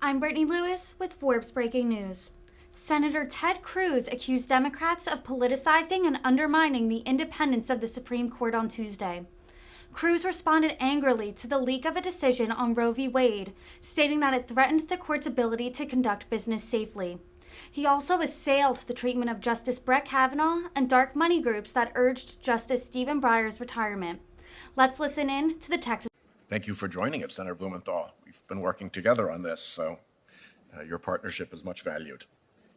I'm Brittany Lewis with Forbes Breaking News. Senator Ted Cruz accused Democrats of politicizing and undermining the independence of the Supreme Court on Tuesday. Cruz responded angrily to the leak of a decision on Roe v. Wade, stating that it threatened the court's ability to conduct business safely. He also assailed the treatment of Justice Brett Kavanaugh and dark money groups that urged Justice Stephen Breyer's retirement. Let's listen in to the Texas. Thank you for joining us, Senator Blumenthal. We've been working together on this, so your partnership is much valued.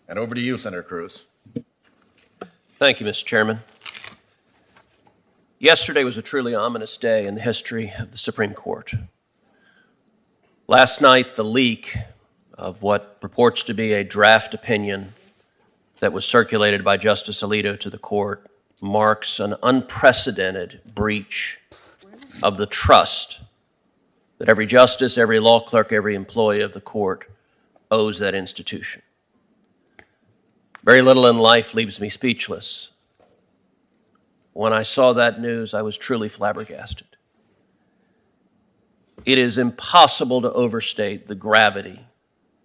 And over to you, Senator Cruz. Thank you, Mr. Chairman. Yesterday was a truly ominous day in the history of the Supreme Court. Last night, the leak of what purports to be a draft opinion that was circulated by Justice Alito to the court marks an unprecedented breach of the trust that every justice, every law clerk, every employee of the court owes that institution. Very little in life leaves me speechless. When I saw that news, I was truly flabbergasted. It is impossible to overstate the gravity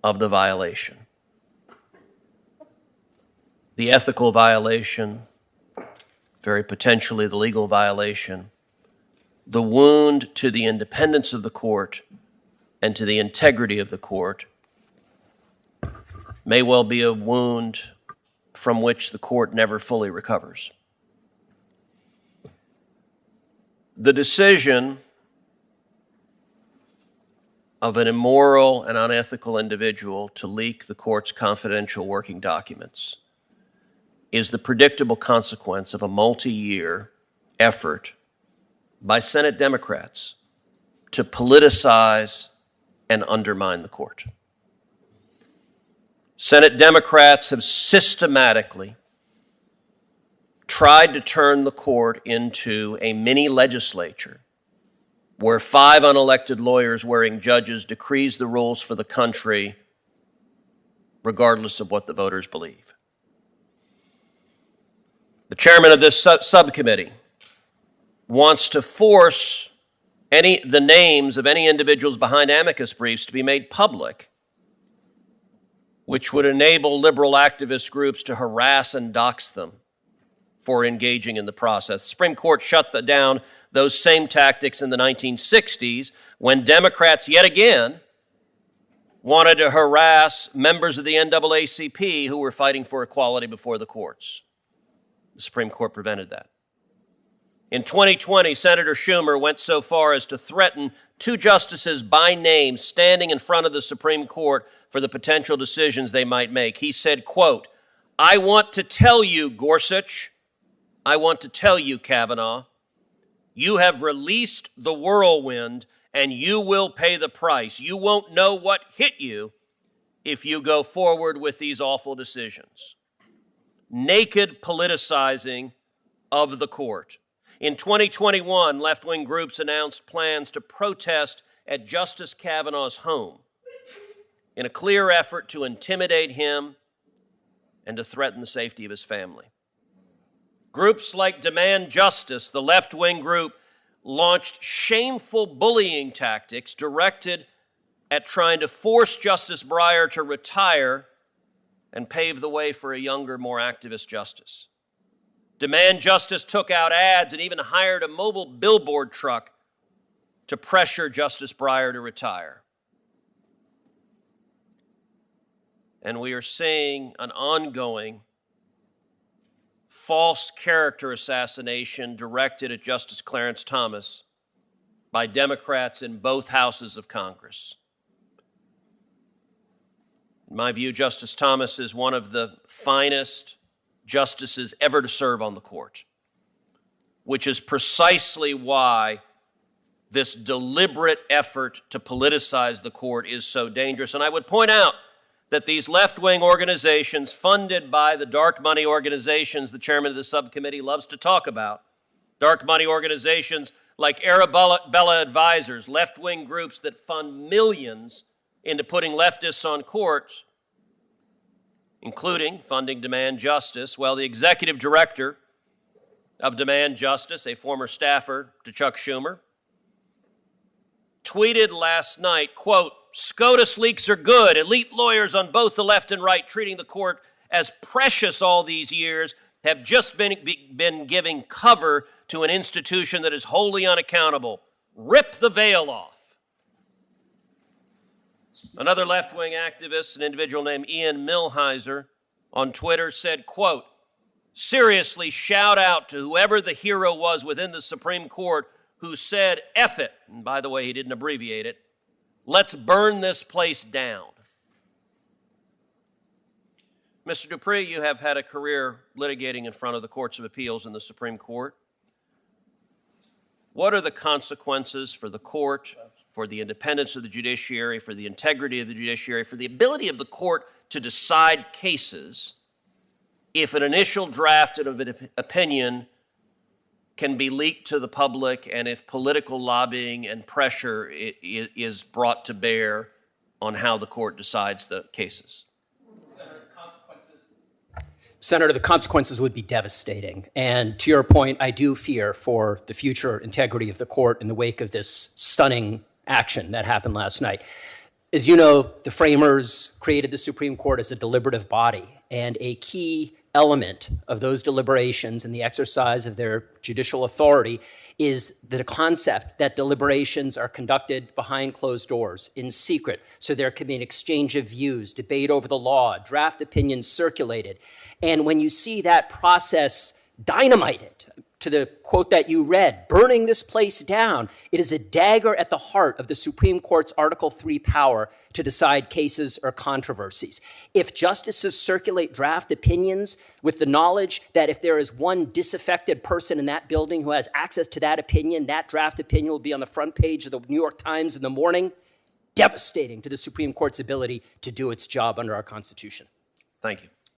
of the violation. The ethical violation, very potentially the legal violation, the wound to the independence of the court and to the integrity of the court may well be a wound from which the court never fully recovers. The decision of an immoral and unethical individual to leak the court's confidential working documents is the predictable consequence of a multi-year effort by Senate Democrats to politicize and undermine the court. Senate Democrats have systematically tried to turn the court into a mini legislature where 5 unelected lawyers wearing judges decrees the rules for the country regardless of what the voters believe. The chairman of this subcommittee wants to force the names of any individuals behind amicus briefs to be made public, which would enable liberal activist groups to harass and dox them for engaging in the process. The Supreme Court shut down those same tactics in the 1960s when Democrats yet again wanted to harass members of the NAACP who were fighting for equality before the courts. The Supreme Court prevented that. In 2020, Senator Schumer went so far as to threaten 2 justices by name standing in front of the Supreme Court for the potential decisions they might make. He said, quote, "I want to tell you, Gorsuch, I want to tell you, Kavanaugh, you have released the whirlwind and you will pay the price. You won't know what hit you if you go forward with these awful decisions." Naked politicizing of the court. In 2021, left-wing groups announced plans to protest at Justice Kavanaugh's home in a clear effort to intimidate him and to threaten the safety of his family. Groups like Demand Justice, the left-wing group, launched shameful bullying tactics directed at trying to force Justice Breyer to retire and pave the way for a younger, more activist justice. Demand Justice took out ads and even hired a mobile billboard truck to pressure Justice Breyer to retire. And we are seeing an ongoing false character assassination directed at Justice Clarence Thomas by Democrats in both houses of Congress. In my view, Justice Thomas is one of the finest justices ever to serve on the court, which is precisely why this deliberate effort to politicize the court is so dangerous. And I would point out that these left-wing organizations funded by the dark money organizations the chairman of the subcommittee loves to talk about, dark money organizations like Arabella Advisors, left-wing groups that fund millions into putting leftists on court, including funding Demand Justice. Well, the executive director of Demand Justice, a former staffer to Chuck Schumer, tweeted last night, quote, SCOTUS leaks are good. Elite lawyers on both the left and right treating the court as precious all these years have just been giving cover to an institution that is wholly unaccountable. Rip the veil off. Another left-wing activist, an individual named Ian Millhiser, on Twitter said, quote, seriously, shout out to whoever the hero was within the Supreme Court who said, F it. And by the way, he didn't abbreviate it. Let's burn this place down. Mr. Dupree, you have had a career litigating in front of the courts of appeals and the Supreme Court. What are the consequences for the court, for the independence of the judiciary, for the integrity of the judiciary, for the ability of the court to decide cases if an initial draft of an opinion can be leaked to the public and if political lobbying and pressure is brought to bear on how the court decides the cases? Senator, the consequences would be devastating. And to your point, I do fear for the future integrity of the court in the wake of this stunning action that happened last night. As you know, the framers created the Supreme Court as a deliberative body, and a key element of those deliberations and the exercise of their judicial authority is the concept that deliberations are conducted behind closed doors, in secret, so there can be an exchange of views, debate over the law, draft opinions circulated. And when you see that process dynamited, to the quote that you read, burning this place down, it is a dagger at the heart of the Supreme Court's Article III power to decide cases or controversies. If justices circulate draft opinions with the knowledge that if there is one disaffected person in that building who has access to that opinion, that draft opinion will be on the front page of the New York Times in the morning, devastating to the Supreme Court's ability to do its job under our Constitution. Thank you.